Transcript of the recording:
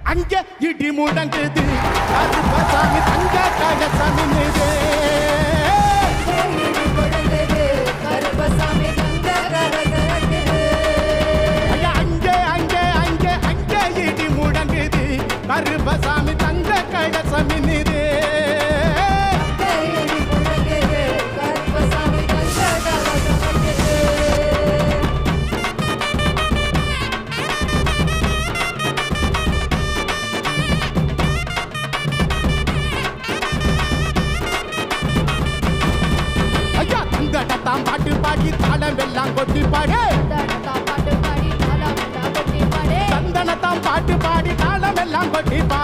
அங்கே இடி முழங்குது கருப்பசாமி தங்க கலசமின்னுது கருப்பசாமி தங்க கலசமின்னுது ஐயா தங்கடத்தாம் பாட்டு பாடி தாளம் எல்லாம் கொட்டி பாடு சந்தனத்தாம் பாட்டு பாடி தாளம் எல்லாம் கொட்டி பாடு